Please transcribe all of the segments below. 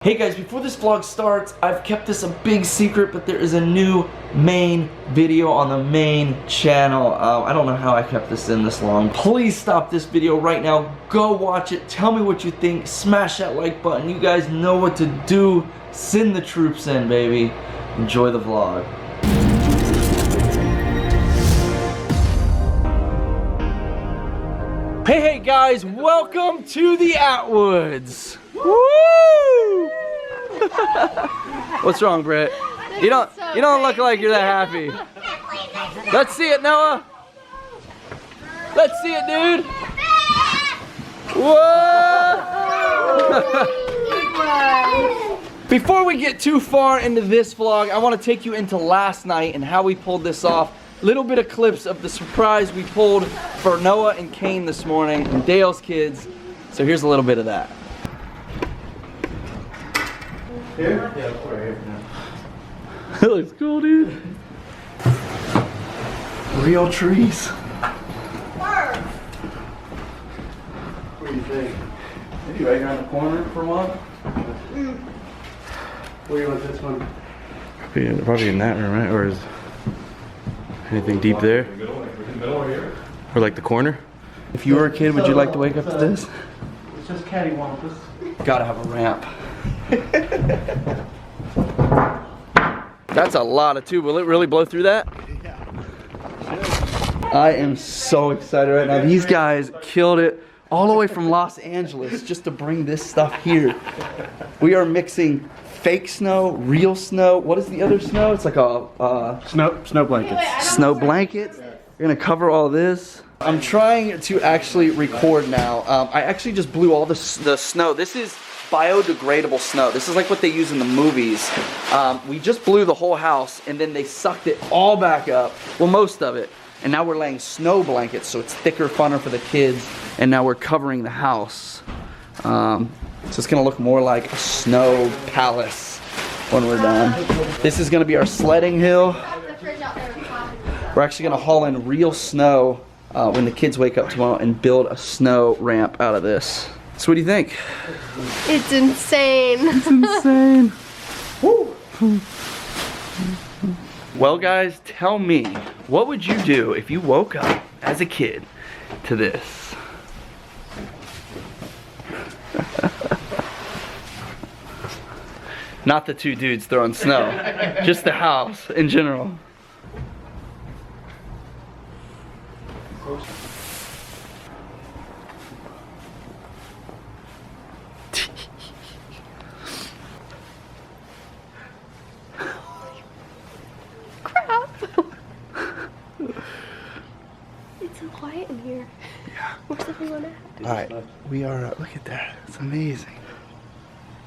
Hey guys, before this vlog starts, I've kept this a big secret, but there is a new main video on the main channel. I don't know how I kept this in this long. Please stop this video right now. Go watch it. Tell me what you think. Smash that like button. You guys know what to do. Send the troops in, baby. Enjoy the vlog. Hey guys, welcome to the Atwoods. Woo! What's wrong, Britt? You don't look like you're that happy. Let's see it, Noah. Let's see it, dude. Whoa! Before we get too far into this vlog, I want to take you into last night and how we pulled this off. Little bit of clips of the surprise we pulled for Noah and Kane this morning and Dale's kids. So here's a little bit of that. Here? Yeah, right here. That looks cool, dude. Real trees. What do you think? Maybe right around the corner for one. Where do you want this one? Probably in that room, right? Or is anything deep there? Or like the corner? If you were a kid, would you like to wake up to this? It's just cattywampus. Gotta have a ramp. That's a lot of tube. Will it really blow through that? Yeah. I am so excited right now. These guys killed it all the way from Los Angeles just to bring this stuff here. We are mixing fake snow, real snow. What is the other snow? It's like a Snow blankets. snow blankets. We're gonna cover all this. I'm trying to actually record now. I actually just blew all the snow. This is biodegradable snow. This is like what they use in the movies. We just blew the whole house and then they sucked it all back up. Well, most of it. And now we're laying snow blankets so it's thicker, funner for the kids. And now we're covering the house. So it's gonna look more like a snow palace when we're done. This is gonna be our sledding hill. We're actually gonna haul in real snow when the kids wake up tomorrow and build a snow ramp out of this. So what do you think? It's insane. It's insane. Woo. Well guys, tell me, what would you do if you woke up as a kid to this? Not the two dudes throwing snow, just the house in general. Crap. It's so quiet in here. Yeah. Where's everyone at? Alright, we are, look at that, it's amazing.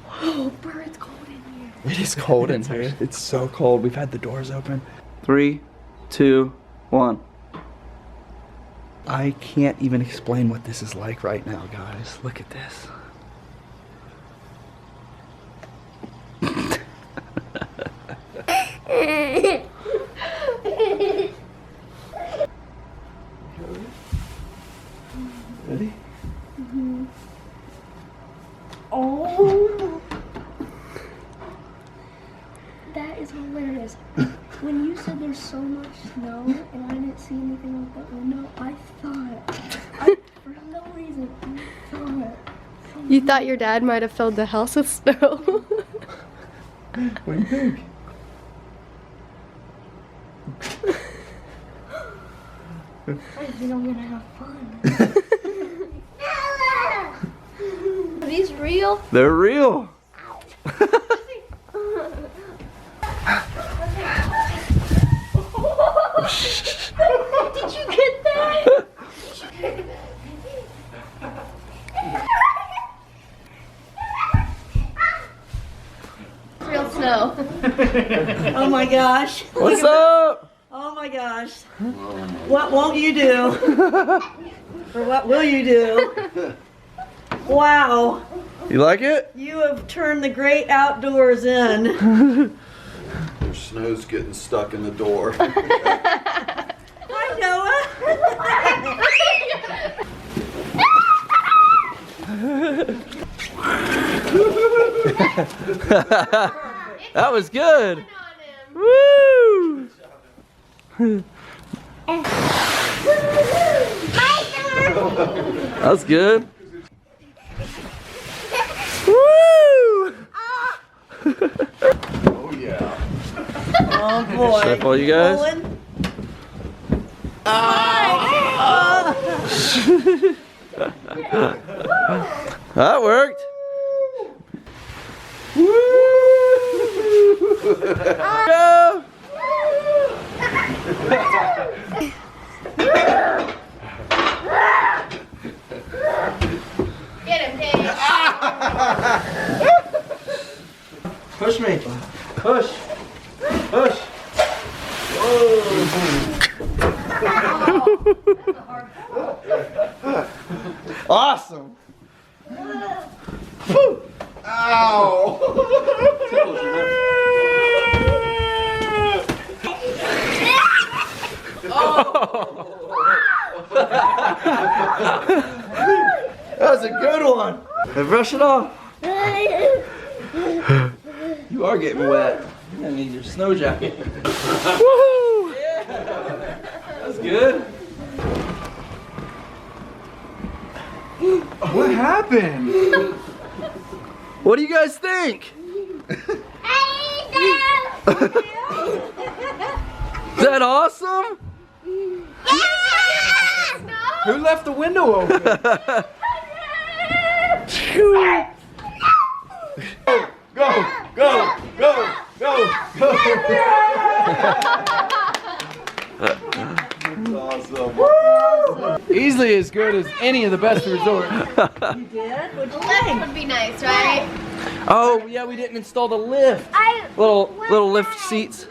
Oh, bird, it's cold in here. It is cold in here. It's so cold. We've had the doors open. 3, 2, 1. I can't even explain what this is like right now, guys. Look at this. Ready? Mm-hmm. Oh, that is hilarious. When you said there's so much snow and I didn't see anything out that window, I thought, for no reason, I thought. You thought your dad might have filled the house with snow? What do you think? I think I'm gonna have fun. Are these real? They're real. Did you get that? Real snow. Oh my gosh. What's up? Oh my gosh. What won't you do? Or what will you do? Wow. You like it? You have turned the great outdoors in. Their snow's getting stuck in the door. Hi, Noah. That was good. Woo! That's good. Woo! Oh yeah. Oh boy. Should I follow you guys? Pulling. That worked. Go! Get him, Dave. Push me. Push. Push. Awesome. That was a good one. Hey, brush it off. You are getting wet. You're gonna need your snow jacket. Woohoo! Yeah. That's good. What happened? What do you guys think? Is that awesome? Who left the window open? Go, go, go, go, go. Easily as good as any of the best resort. You did? What'd you think? Would be nice, right? Oh yeah, we didn't install the lift. Little lift seats.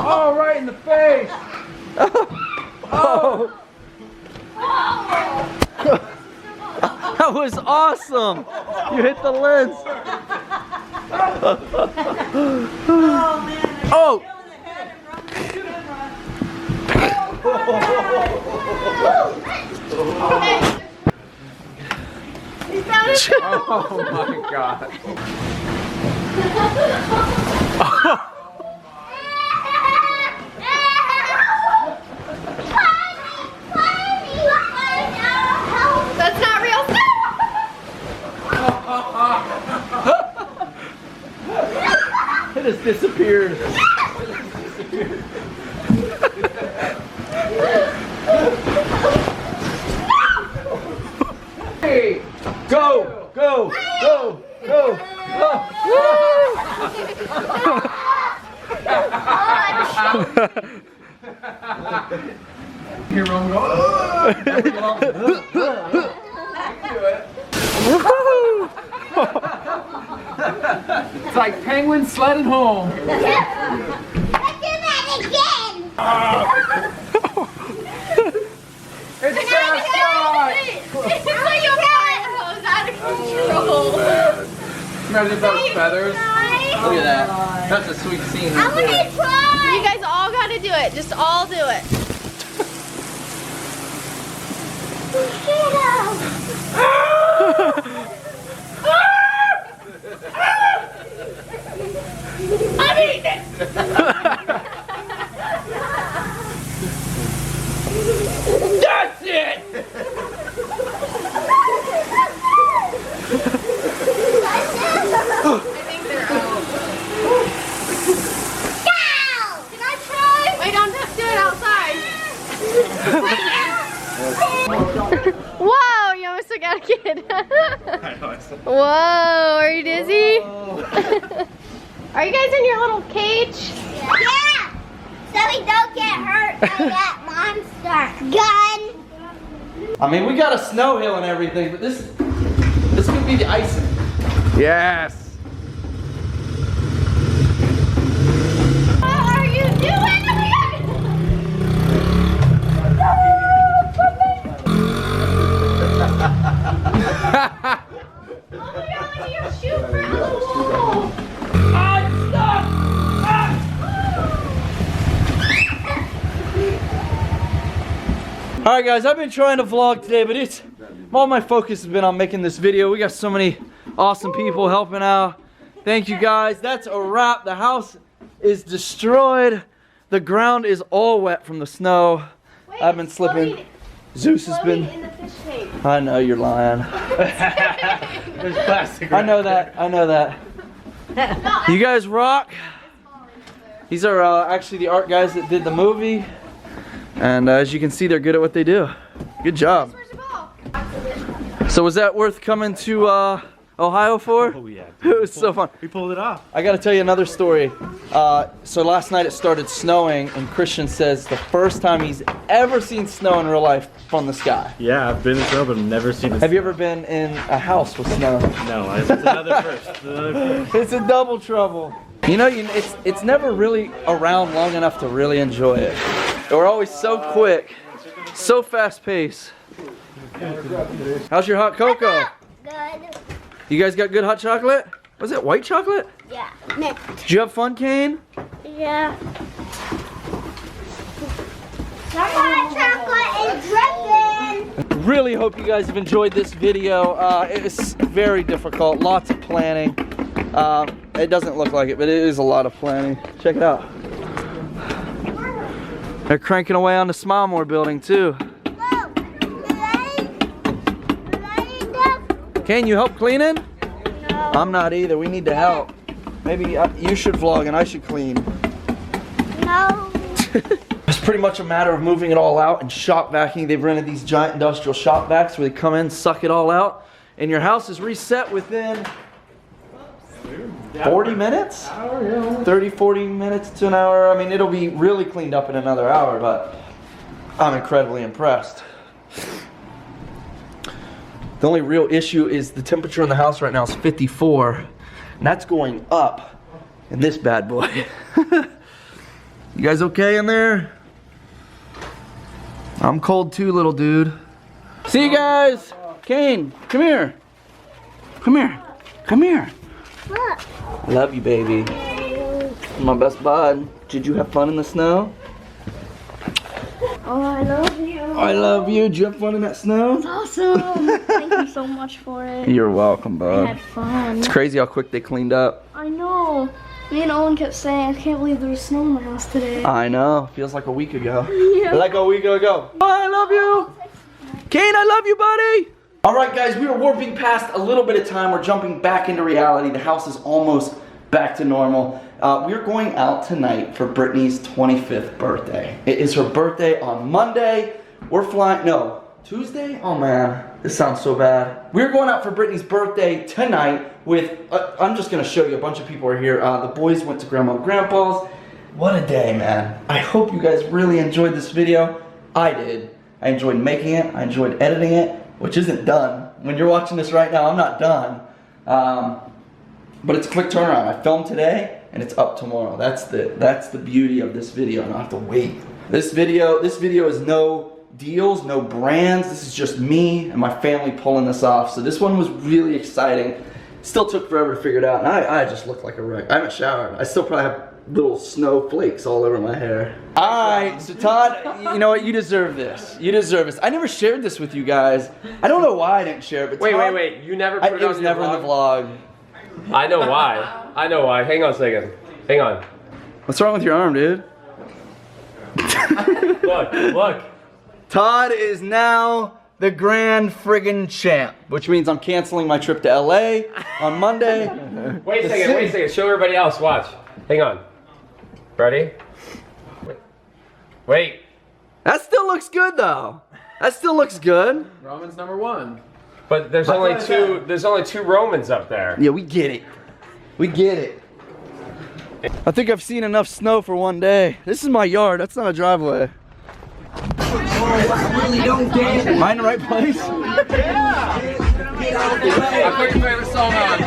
Oh, right in the face. Oh. That was awesome. You hit the lens. Oh man. Oh. Oh my God. That's not real It just disappeared. Hey, Go, go, go, go, go. here Rome go. It's like penguins sledding home. Let's do that again. It's fast fly. It's like your fire hose out of control. Imagine those feathers. Look at that. That's a sweet scene. I'm gonna try. You guys all gotta do it. Just all do it. I'm eating it. That's it. I think they're out. Can I try? Wait, don't do it outside. Whoa, you almost took out a kid. Whoa, are you dizzy? Are you guys in your little cage? Yeah! So we don't get hurt by that monster gun. I mean, we got a snow hill and everything, but this could be the icing. Yes. What are you doing? Oh my God, your shoe fell on the wall. I'm stuck. Alright guys, I've been trying to vlog today, but all my focus has been on making this video. We got so many awesome people helping out. Thank you guys. That's a wrap. The house is destroyed. The ground is all wet from the snow. I've been slipping. Zeus has been. In the fish tank. I know you're lying. There's plastic. I know that. I know that. You guys rock. These are actually the art guys that did the movie. And as you can see, they're good at what they do. Good job. So was that worth coming to Ohio for? Oh yeah. It was so fun. We pulled it off. I gotta tell you another story. So last night it started snowing, and Christian says the first time he's ever seen snow in real life from the sky. Yeah, I've been in snow, but I've never seen it. Have you ever been in a house with snow? No, it's another first. It's another first. It's a double trouble. You know, it's never really around long enough to really enjoy it. We're always so quick, so fast paced. How's your hot cocoa? Good. You guys got good hot chocolate? Was it white chocolate? Yeah. Next. Did you have fun, Kane? Yeah. Hot chocolate is dripping. Really hope you guys have enjoyed this video. It's very difficult, lots of planning. It doesn't look like it, but it is a lot of planning. Check it out. They're cranking away on the Smile More building too. Can you help cleaning? No. I'm not either. We need to help. Maybe you should vlog and I should clean. No. It's pretty much a matter of moving it all out and shop vacuuming. They've rented these giant industrial shop vacs where they come in, suck it all out, and your house is reset within 40 minutes? 30, 40 minutes to an hour. I mean, it'll be really cleaned up in another hour, but I'm incredibly impressed. The only real issue is the temperature in the house right now is 54, and that's going up in this bad boy. You guys okay in there? I'm cold too, little dude. See you guys. Kane, come here. Come here. Come here. Look. Love you, baby. My best bud. Did you have fun in the snow? Oh, I love you. I love you. Did you have fun in that snow? Awesome. Thank you so much for it. You're welcome, I bud. had fun. It's crazy how quick they cleaned up. I know. Me and Owen kept saying, I can't believe there was snow in the house today. I know. Feels like a week ago. Yeah. Like a week ago. I love you. Kane, I love you, buddy. All right, guys, we are warping past a little bit of time. We're jumping back into reality. The house is almost back to normal. We're going out tonight for Brittney's 25th birthday. It is her birthday on Monday. We're flying, no, Tuesday? Oh man, this sounds so bad. We're going out for Brittney's birthday tonight with, I'm just gonna show you, a bunch of people are here. The boys went to Grandma and Grandpa's. What a day, man. I hope you guys really enjoyed this video. I did. I enjoyed making it. I enjoyed editing it, which isn't done. When you're watching this right now, I'm not done. But it's a quick turnaround. I filmed today and it's up tomorrow. That's the beauty of this video. I don't have to wait. This video is no deals, no brands. This is just me and my family pulling this off. So this one was really exciting. Still took forever to figure it out. And I just look like a wreck. I haven't showered. I still probably have little snow flakes all over my hair. Alright, so Todd, you know what? You deserve this. You deserve this. I never shared this with you guys. I don't know why I didn't share it, but Todd, Wait. You never put it on it was your never in the vlog. I know why. I know why. Hang on a second. Hang on. What's wrong with your arm, dude? Look. Todd is now the grand friggin' champ, which means I'm canceling my trip to LA on Monday. Wait a second. Show everybody else. Watch. Hang on. Ready? Wait. That still looks good though. That still looks good. Roman's number 1. But there's only two. There's only 2 Romans up there. Yeah, we get it. We get it. I think I've seen enough snow for one day. This is my yard. That's not a driveway. I really don't get it. Am I in the right place? Yeah. I put your favorite song on.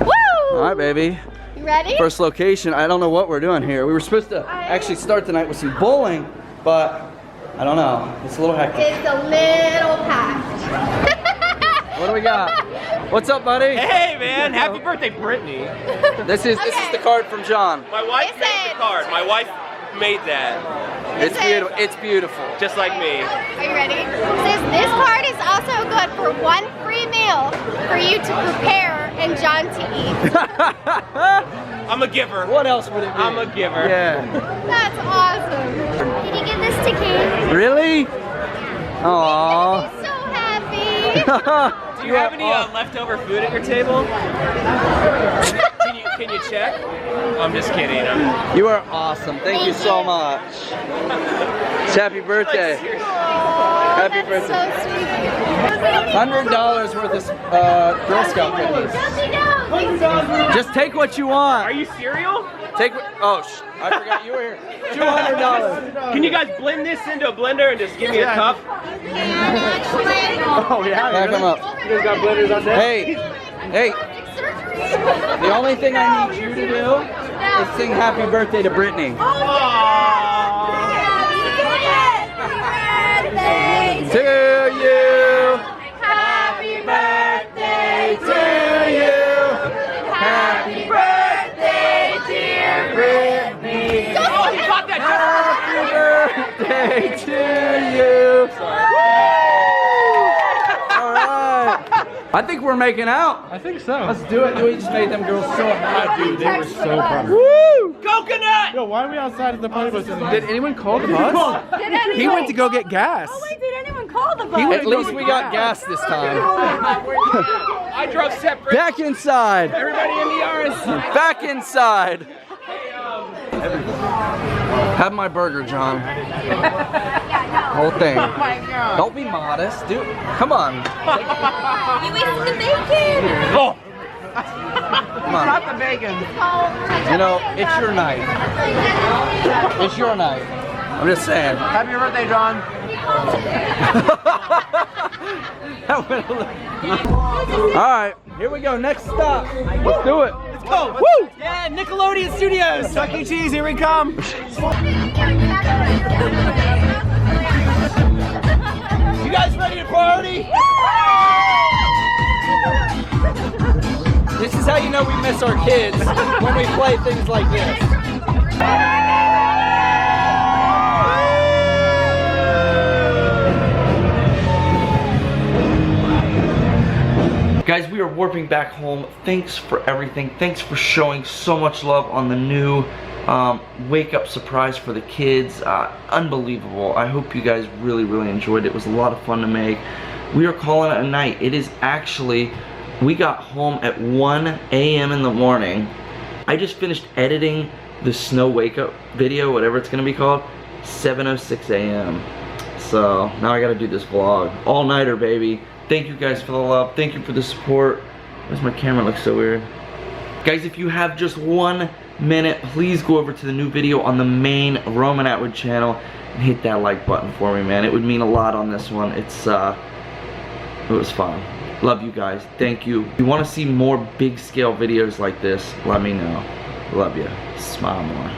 Woo! All right, baby. You ready? First location. I don't know what we're doing here. We were supposed to actually start the night with some bowling, but I don't know. It's a little hectic. It's a little packed. What do we got? What's up, buddy? Hey, man! Happy birthday, Brittney. This is the card from John. My wife made the card. My wife made that. It's beautiful. It's beautiful. Just like me. Are you ready? It says this card is also good for 1 free meal for you to prepare and John to eat. I'm a giver. What else would it be? I'm a giver. Yeah. That's awesome. Can you give this to Kane? Really? Aww. He's so happy. Do you have any leftover food at your table? Can you check? I'm just kidding. You are awesome. Thank you so much. Happy birthday. Happy That's birthday. so sweet. $100 worth of Girl Scout cookies. Just take what you want. Are you cereal? Take what, oh, I forgot you were here. $200. Can you guys blend this into a blender and just give me a cup? Oh yeah. Back them up. You guys got blenders on there? Hey, hey. The only thing I need you to do is sing happy birthday to Brittney. To you. Happy birthday to you. Happy birthday, dear Brittney. Oh, he caught that. Happy birthday to you. All right. I think we're making out. I think so. Let's do it. We just made them girls so happy. Dude, they were so pumped. Woo! Coconut! Yo, why are we outside of the party bus? Did anyone call the bus? He went to go get gas. Did anyone call the bus? At least we got gas this time. I drove separate. Back inside. Everybody in the yard. Back inside. Have my burger, John. Whole thing. Oh my God. Don't be modest, dude. Come on. You wasted the bacon. Oh. Come on. Not the bacon. You know, it's your night. It's your night. I'm just saying. Happy birthday, John. Alright, here we go. Next stop. Let's do it. Let's go. Woo! Yeah, Nickelodeon Studios. Chuck E. Cheese, here we come. You guys ready to party? This is how you know we miss our kids, when we play things like this. Guys, we are warping back home. Thanks for everything. Thanks for showing so much love on the new wake up surprise for the kids. Unbelievable. I hope you guys really enjoyed it. It was a lot of fun to make. We are calling it a night. It is actually, we got home at 1 a.m. in the morning. I just finished editing the snow wake up video, whatever it's gonna be called, 7:06 a.m. So now I gotta do this vlog. All nighter, baby. Thank you guys for the love. Thank you for the support. Why does my camera look so weird? Guys, if you have just 1 minute, please go over to the new video on the main Roman Atwood channel and hit that like button for me, man. It would mean a lot on this one. It was fun. Love you guys. Thank you. If you want to see more big scale videos like this, let me know. Love you. Smile more.